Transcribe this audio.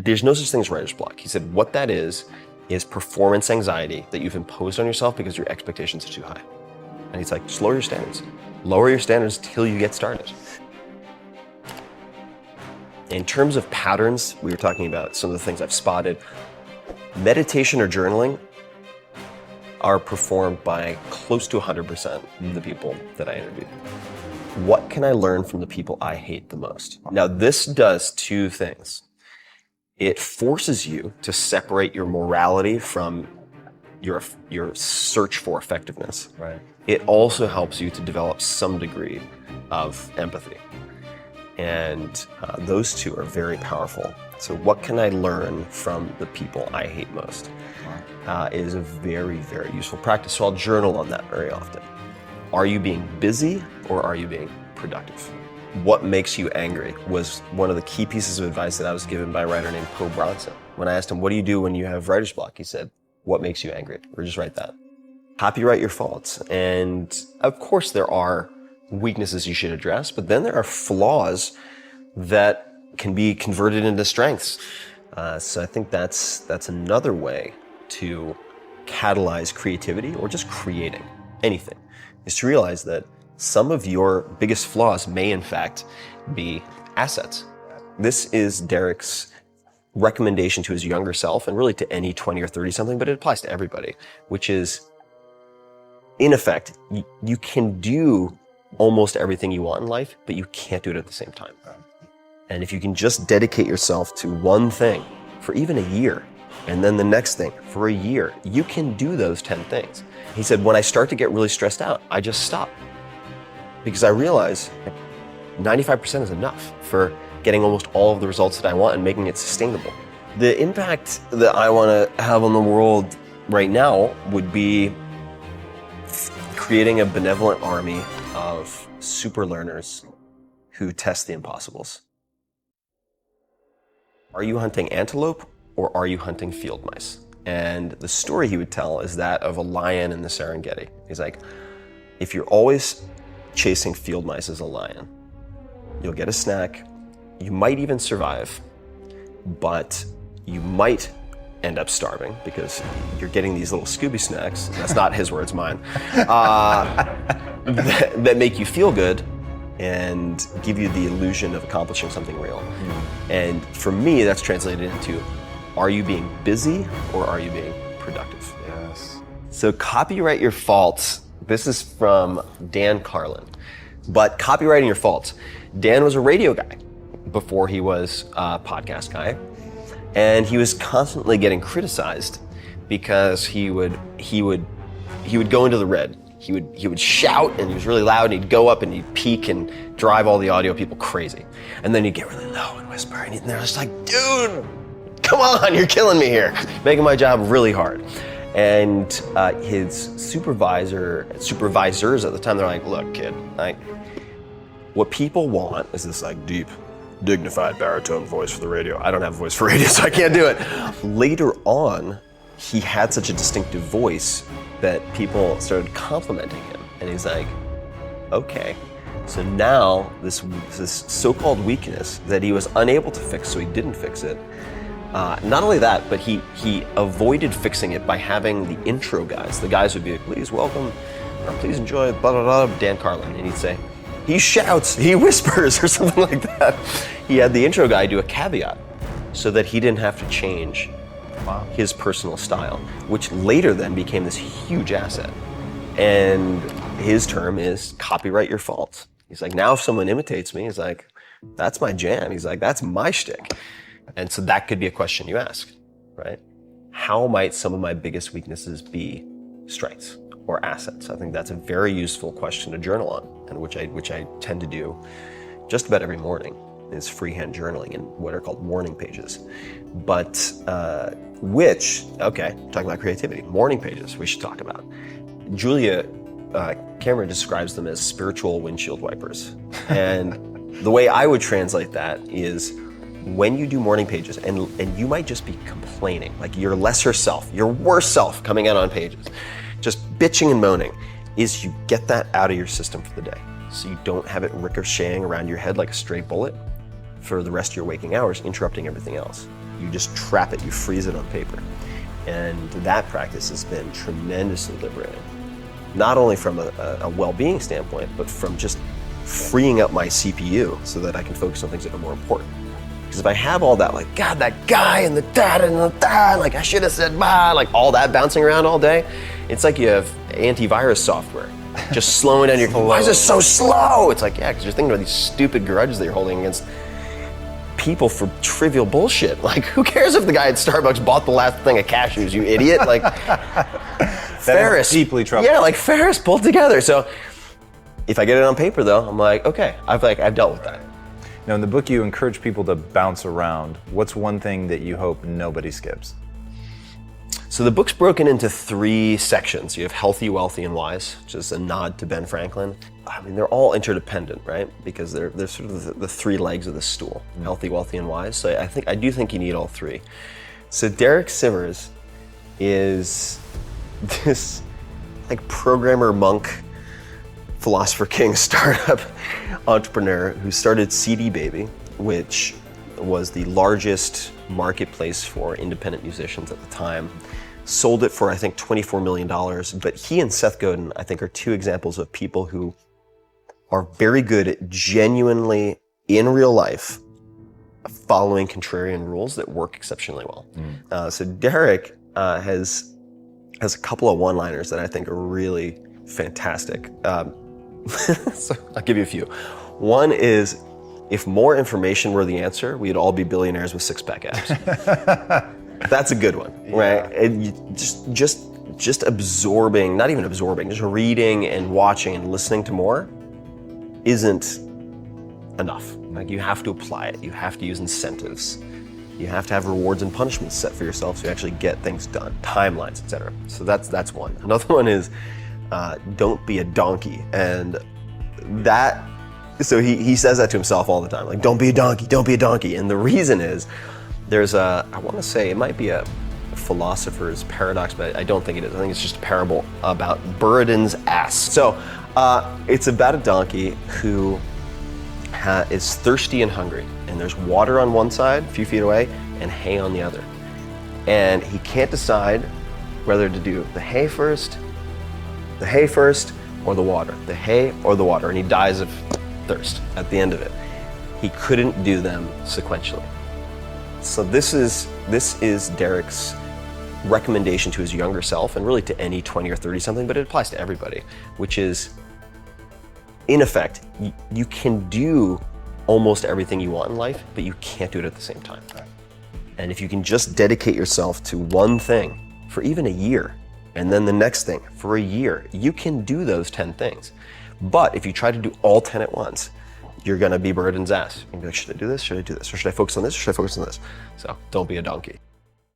there's no such thing as writer's block. He said what that is performance anxiety that you've imposed on yourself because your expectations are too high. And he's like, just lower your standards. Lower your standards till you get started. In terms of patterns, we were talking about some of the things I've spotted. Meditation or journaling are performed by close to 100% of the people that I interviewed. What can I learn from the people I hate the most? Now, this does two things. It forces you to separate your morality from your search for effectiveness. Right. It also helps you to develop some degree of empathy. And those two are very powerful. So what can I learn from the people I hate most? Is a very, very useful practice. So I'll journal on that very often. Are you being busy or are you being productive? What makes you angry was one of the key pieces of advice that I was given by a writer named Poe Bronson. When I asked him, what do you do when you have writer's block? He said, what makes you angry? Or just write that. Copyright your faults. And of course there are weaknesses you should address, but then there are flaws that can be converted into strengths. So I think that's another way to catalyze creativity or just creating anything, is to realize that some of your biggest flaws may in fact be assets. This is Derek's recommendation to his younger self and really to any 20 or 30 something, but it applies to everybody, which is, in effect, you can do almost everything you want in life, but you can't do it at the same time. And if you can just dedicate yourself to one thing for even a year, and then the next thing for a year, you can do those 10 things. He said, when I start to get really stressed out, I just stop. Because I realize 95% is enough for getting almost all of the results that I want and making it sustainable. The impact that I want to have on the world right now would be creating a benevolent army of super learners who test the impossibles. Are you hunting antelope or are you hunting field mice? And the story he would tell is that of a lion in the Serengeti. He's like, if you're always chasing field mice as a lion, you'll get a snack, you might even survive, but you might end up starving because you're getting these little Scooby snacks, that's not his words, mine, that make you feel good and give you the illusion of accomplishing something real. And for me, that's translated into, are you being busy or are you being productive? Yes. So copyright your faults. This is from Dan Carlin. But copywriting your faults. Dan was a radio guy before he was a podcast guy. And he was constantly getting criticized because he would go into the red. He would shout and he was really loud and he'd go up and he'd peak and drive all the audio people crazy. And then he'd get really low and whisper and they're just like, dude, come on, you're killing me here. Making my job really hard. And his supervisors at the time, they're like, look, kid, what people want is this like deep, dignified baritone voice for the radio. I don't have a voice for radio, so I can't do it. Later on, he had such a distinctive voice that people started complimenting him. And he's like, okay. So now this so-called weakness that he was unable to fix, so he didn't fix it. Not only that, but he avoided fixing it by having the intro guys. The guys would be like, please welcome, please enjoy, blah, blah, blah, Dan Carlin. And he'd say, he shouts, he whispers, or something like that. He had the intro guy do a caveat so that he didn't have to change his personal style, which later then became this huge asset. And his term is copyright your faults. He's like, now if someone imitates me, he's like, that's my jam. He's like, that's my shtick. And so that could be a question you ask, right? How might some of my biggest weaknesses be strengths or assets? I think that's a very useful question to journal on, and which I tend to do just about every morning, is freehand journaling in what are called morning pages. But talking about creativity, morning pages we should talk about. Julia Cameron describes them as spiritual windshield wipers. And the way I would translate that is, when you do morning pages, and you might just be complaining, like your lesser self, your worst self coming out on pages, just bitching and moaning, is you get that out of your system for the day. So you don't have it ricocheting around your head like a stray bullet for the rest of your waking hours, interrupting everything else. You just trap it, you freeze it on paper. And that practice has been tremendously liberating. Not only from a well-being standpoint, but from just freeing up my CPU so that I can focus on things that are more important. Because if I have all that, like, God, that guy and the dad and the dad, like I should have said bye, like all that bouncing around all day, it's like you have antivirus software just slowing down your, why is it so slow? It's like, yeah, because you're thinking about these stupid grudges that you're holding against people for trivial bullshit. Like, who cares if the guy at Starbucks bought the last thing of cashews, you idiot? Like, Ferris. Deeply troubled. Yeah, like Ferris pulled together. So if I get it on paper though, I'm like, okay, I've dealt with that. Now in the book you encourage people to bounce around. What's one thing that you hope nobody skips? So the book's broken into 3 sections. You have healthy, wealthy, and wise, which is a nod to Ben Franklin. I mean, they're all interdependent, right? Because they're sort of the 3 legs of the stool: healthy, wealthy, and wise. So I do think you need all 3. So Derek Sivers is this like programmer monk, philosopher king startup entrepreneur who started CD Baby, which was the largest marketplace for independent musicians at the time. Sold it for, I think, $24 million. But he and Seth Godin, I think, are 2 examples of people who are very good at genuinely, in real life, following contrarian rules that work exceptionally well. So Derek has a couple of one-liners that I think are really fantastic. So I'll give you a few. One is, if more information were the answer, we'd all be billionaires with 6-pack abs. That's a good one, right? And you just absorbing, not even absorbing, just reading and watching and listening to more isn't enough. Like, you have to apply it. You have to use incentives. You have to have rewards and punishments set for yourself so you actually get things done, timelines, etc. So that's one. Another one is, don't be a donkey. And that, so he says that to himself all the time, like, don't be a donkey, don't be a donkey. And the reason is, there's I want to say it might be a philosopher's paradox, but I don't think it is. I think it's just a parable about Buridan's ass. So it's about a donkey who is thirsty and hungry, and there's water on one side, a few feet away, and hay on the other. And he can't decide whether to do the hay first, or the water, the hay or the water, and he dies of thirst at the end of it. He couldn't do them sequentially. So this is Derek's recommendation to his younger self, and really to any 20 or 30 something, but it applies to everybody, which is, in effect, you can do almost everything you want in life, but you can't do it at the same time. And if you can just dedicate yourself to one thing for even a year, and then the next thing for a year, you can do those 10 things. But if you try to do all 10 at once, you're gonna be Buridan's ass. You're gonna be like, should I do this? Should I do this? Or should I focus on this? Or should I focus on this? So don't be a donkey.